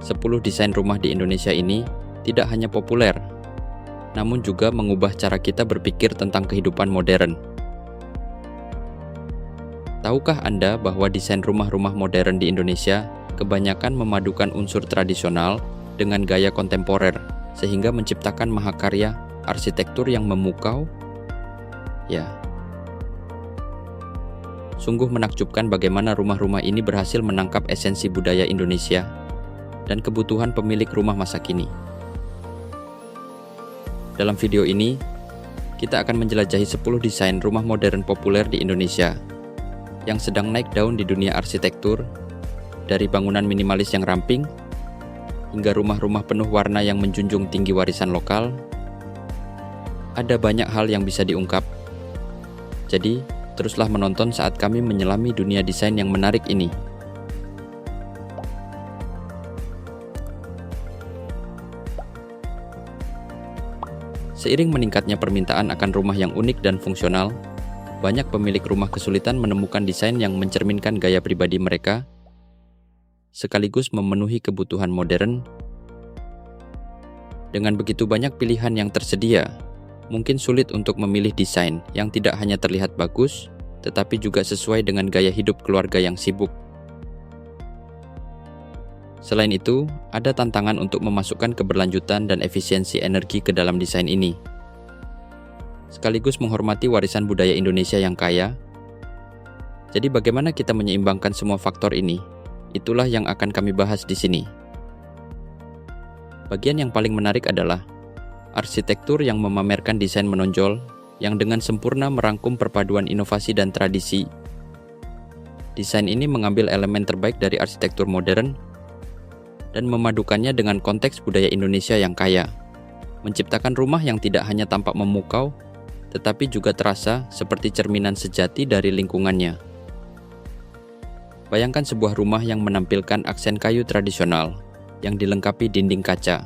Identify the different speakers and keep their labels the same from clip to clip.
Speaker 1: 10 desain rumah di Indonesia ini tidak hanya populer, namun juga mengubah cara kita berpikir tentang kehidupan modern. Tahukah Anda bahwa desain rumah-rumah modern di Indonesia kebanyakan memadukan unsur tradisional dengan gaya kontemporer, sehingga menciptakan mahakarya arsitektur yang memukau? Ya, sungguh menakjubkan bagaimana rumah-rumah ini berhasil menangkap esensi budaya Indonesia dan kebutuhan pemilik rumah masa kini. Dalam video ini, kita akan menjelajahi 10 desain rumah modern populer di Indonesia yang sedang naik daun di dunia arsitektur, dari bangunan minimalis yang ramping, hingga rumah-rumah penuh warna yang menjunjung tinggi warisan lokal. Ada banyak hal yang bisa diungkap. Jadi, teruslah menonton saat kami menyelami dunia desain yang menarik ini. Seiring meningkatnya permintaan akan rumah yang unik dan fungsional, banyak pemilik rumah kesulitan menemukan desain yang mencerminkan gaya pribadi mereka, sekaligus memenuhi kebutuhan modern. Dengan begitu banyak pilihan yang tersedia, mungkin sulit untuk memilih desain yang tidak hanya terlihat bagus, tetapi juga sesuai dengan gaya hidup keluarga yang sibuk. Selain itu, ada tantangan untuk memasukkan keberlanjutan dan efisiensi energi ke dalam desain ini. Sekaligus menghormati warisan budaya Indonesia yang kaya. Jadi bagaimana kita menyeimbangkan semua faktor ini? Itulah yang akan kami bahas di sini. Bagian yang paling menarik adalah arsitektur yang memamerkan desain menonjol yang dengan sempurna merangkum perpaduan inovasi dan tradisi. Desain ini mengambil elemen terbaik dari arsitektur modern dan memadukannya dengan konteks budaya Indonesia yang kaya, menciptakan rumah yang tidak hanya tampak memukau, tetapi juga terasa seperti cerminan sejati dari lingkungannya. Bayangkan sebuah rumah yang menampilkan aksen kayu tradisional, yang dilengkapi dinding kaca,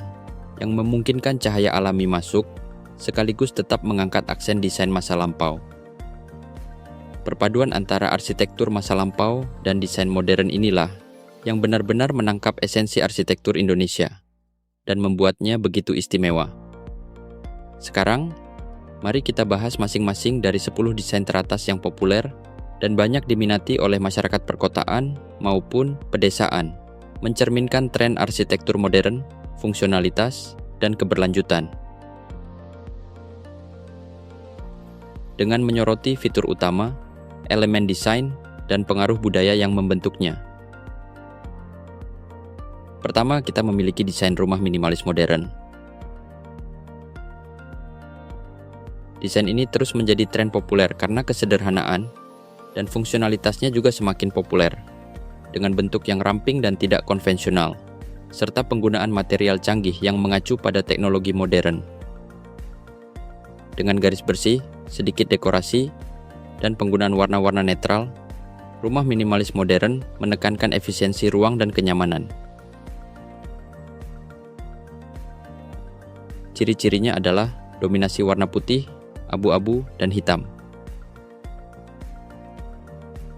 Speaker 1: yang memungkinkan cahaya alami masuk, sekaligus tetap mengangkat aksen desain masa lampau. Perpaduan antara arsitektur masa lampau dan desain modern inilah yang benar-benar menangkap esensi arsitektur Indonesia dan membuatnya begitu istimewa. Sekarang, mari kita bahas masing-masing dari 10 desain teratas yang populer dan banyak diminati oleh masyarakat perkotaan maupun pedesaan, mencerminkan tren arsitektur modern, fungsionalitas, dan keberlanjutan. Dengan menyoroti fitur utama, elemen desain, dan pengaruh budaya yang membentuknya. Pertama, kita memiliki desain rumah minimalis modern. Desain ini terus menjadi tren populer karena kesederhanaan dan fungsionalitasnya juga semakin populer, dengan bentuk yang ramping dan tidak konvensional, serta penggunaan material canggih yang mengacu pada teknologi modern. Dengan garis bersih, sedikit dekorasi, dan penggunaan warna-warna netral, rumah minimalis modern menekankan efisiensi ruang dan kenyamanan. Ciri-cirinya adalah dominasi warna putih, abu-abu, dan hitam.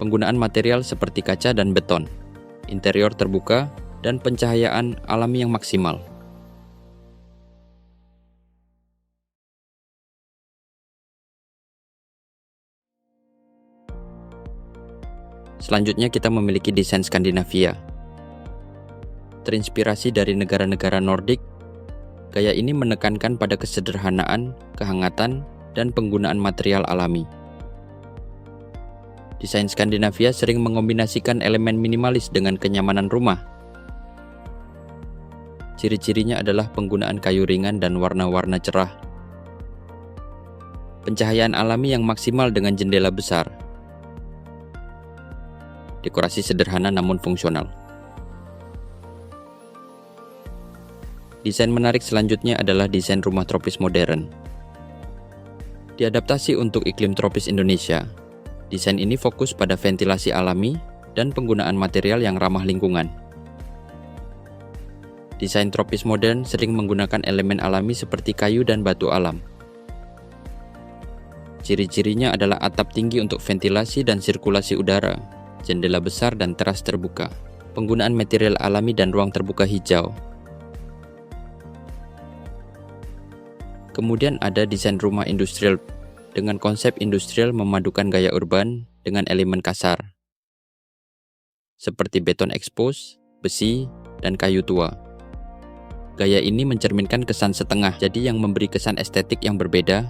Speaker 1: Penggunaan material seperti kaca dan beton, interior terbuka, dan pencahayaan alami yang maksimal. Selanjutnya kita memiliki desain Skandinavia. Terinspirasi dari negara-negara Nordik, gaya ini menekankan pada kesederhanaan, kehangatan, dan penggunaan material alami. Desain Skandinavia sering mengombinasikan elemen minimalis dengan kenyamanan rumah. Ciri-cirinya adalah penggunaan kayu ringan dan warna-warna cerah. Pencahayaan alami yang maksimal dengan jendela besar. Dekorasi sederhana namun fungsional. Desain menarik selanjutnya adalah desain rumah tropis modern. Diadaptasi untuk iklim tropis Indonesia, desain ini fokus pada ventilasi alami dan penggunaan material yang ramah lingkungan. Desain tropis modern sering menggunakan elemen alami seperti kayu dan batu alam. Ciri-cirinya adalah atap tinggi untuk ventilasi dan sirkulasi udara, jendela besar dan teras terbuka, penggunaan material alami dan ruang terbuka hijau. Kemudian ada desain rumah industrial dengan konsep industrial memadukan gaya urban dengan elemen kasar, seperti beton expose, besi, dan kayu tua. Gaya ini mencerminkan kesan setengah, jadi yang memberi kesan estetik yang berbeda.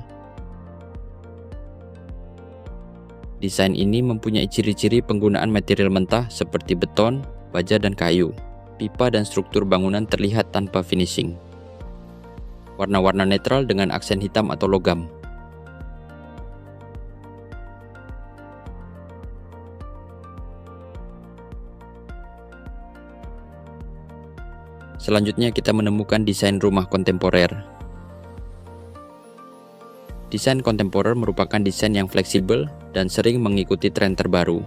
Speaker 1: Desain ini mempunyai ciri-ciri penggunaan material mentah seperti beton, baja, dan kayu. Pipa dan struktur bangunan terlihat tanpa finishing. Warna-warna netral dengan aksen hitam atau logam. Selanjutnya kita menemukan desain rumah kontemporer. Desain kontemporer merupakan desain yang fleksibel dan sering mengikuti tren terbaru.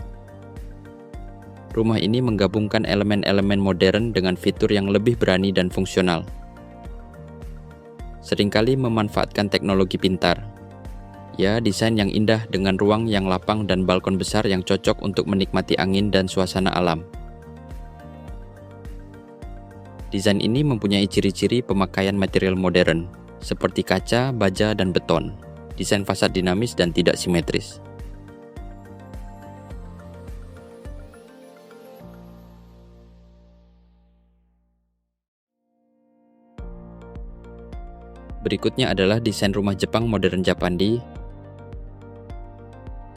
Speaker 1: Rumah ini menggabungkan elemen-elemen modern dengan fitur yang lebih berani dan fungsional. Seringkali memanfaatkan teknologi pintar. Ya, desain yang indah dengan ruang yang lapang dan balkon besar yang cocok untuk menikmati angin dan suasana alam. Desain ini mempunyai ciri-ciri pemakaian material modern, seperti kaca, baja, dan beton. Desain fasad dinamis dan tidak simetris. Berikutnya adalah desain rumah Jepang modern Japandi.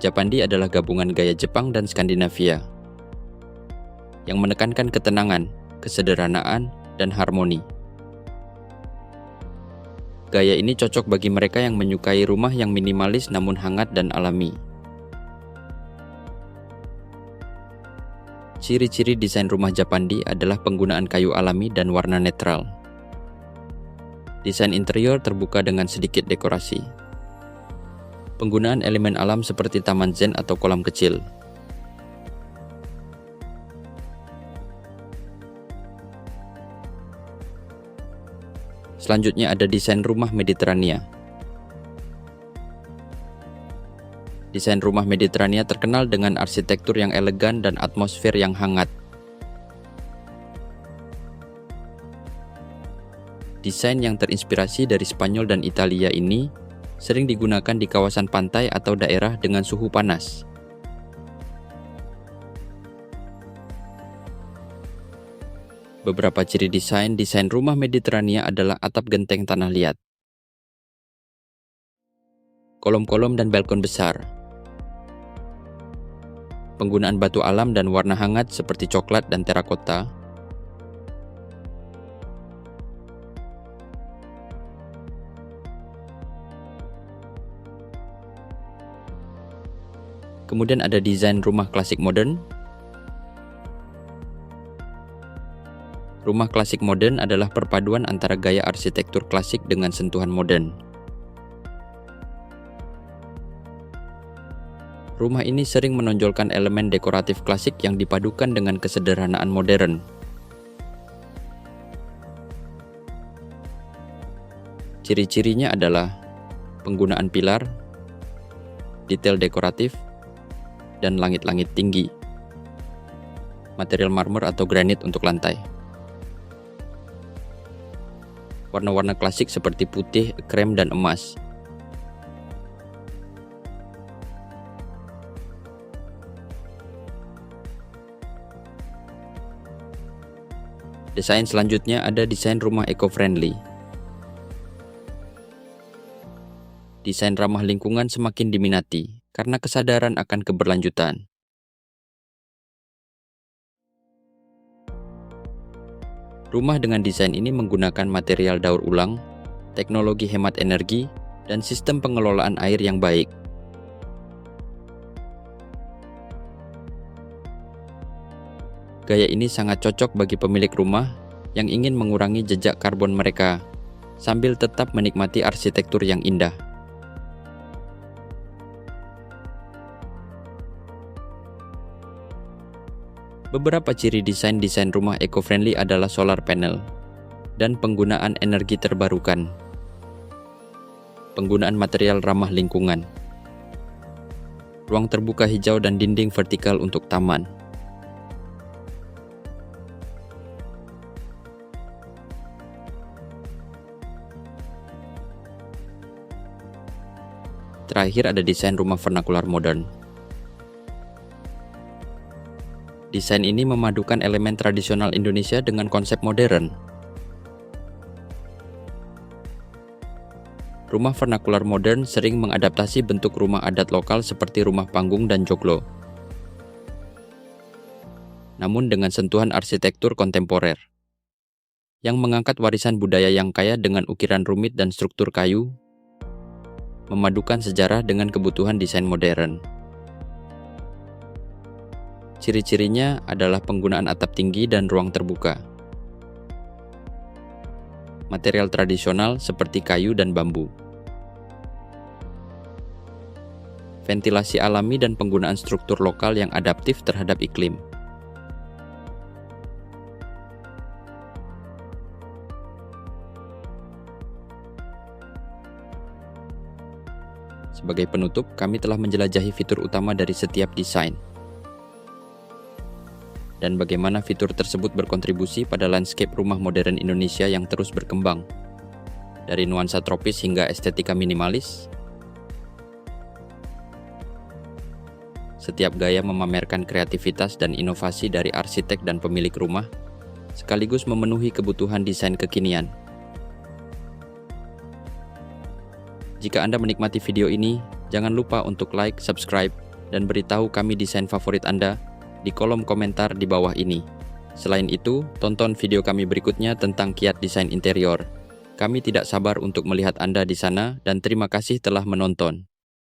Speaker 1: Japandi adalah gabungan gaya Jepang dan Skandinavia yang menekankan ketenangan, kesederhanaan, dan harmoni. Gaya ini cocok bagi mereka yang menyukai rumah yang minimalis namun hangat dan alami. Ciri-ciri desain rumah Japandi adalah penggunaan kayu alami dan warna netral. Desain interior terbuka dengan sedikit dekorasi. Penggunaan elemen alam seperti taman zen atau kolam kecil. Selanjutnya ada desain rumah Mediterania. Desain rumah Mediterania terkenal dengan arsitektur yang elegan dan atmosfer yang hangat. Desain yang terinspirasi dari Spanyol dan Italia ini sering digunakan di kawasan pantai atau daerah dengan suhu panas. Beberapa ciri desain rumah Mediterania adalah atap genteng tanah liat, kolom-kolom dan balkon besar, penggunaan batu alam dan warna hangat seperti coklat dan terakota, kemudian ada desain rumah klasik modern. Rumah klasik modern adalah perpaduan antara gaya arsitektur klasik dengan sentuhan modern. Rumah ini sering menonjolkan elemen dekoratif klasik yang dipadukan dengan kesederhanaan modern. Ciri-cirinya adalah penggunaan pilar, detail dekoratif, dan langit-langit tinggi. Material marmer atau granit untuk lantai. Warna-warna klasik seperti putih, krem, dan emas. Desain selanjutnya ada desain rumah eco-friendly. Desain ramah lingkungan semakin diminati karena kesadaran akan keberlanjutan. Rumah dengan desain ini menggunakan material daur ulang, teknologi hemat energi, dan sistem pengelolaan air yang baik. Gaya ini sangat cocok bagi pemilik rumah yang ingin mengurangi jejak karbon mereka, sambil tetap menikmati arsitektur yang indah. Beberapa ciri desain rumah eco-friendly adalah solar panel dan penggunaan energi terbarukan. Penggunaan material ramah lingkungan. Ruang terbuka hijau dan dinding vertikal untuk taman. Terakhir ada desain rumah vernakular modern. Desain ini memadukan elemen tradisional Indonesia dengan konsep modern. Rumah vernakular modern sering mengadaptasi bentuk rumah adat lokal seperti rumah panggung dan joglo, namun dengan sentuhan arsitektur kontemporer, yang mengangkat warisan budaya yang kaya dengan ukiran rumit dan struktur kayu, memadukan sejarah dengan kebutuhan desain modern. Ciri-cirinya adalah penggunaan atap tinggi dan ruang terbuka. Material tradisional seperti kayu dan bambu. Ventilasi alami dan penggunaan struktur lokal yang adaptif terhadap iklim. Sebagai penutup, kami telah menjelajahi fitur utama dari setiap desain dan bagaimana fitur tersebut berkontribusi pada landscape rumah modern Indonesia yang terus berkembang, dari nuansa tropis hingga estetika minimalis. Setiap gaya memamerkan kreativitas dan inovasi dari arsitek dan pemilik rumah, sekaligus memenuhi kebutuhan desain kekinian. Jika Anda menikmati video ini, jangan lupa untuk like, subscribe, dan beritahu kami desain favorit Anda di kolom komentar di bawah ini. Selain itu, tonton video kami berikutnya tentang kiat desain interior. Kami tidak sabar untuk melihat Anda di sana dan terima kasih telah menonton.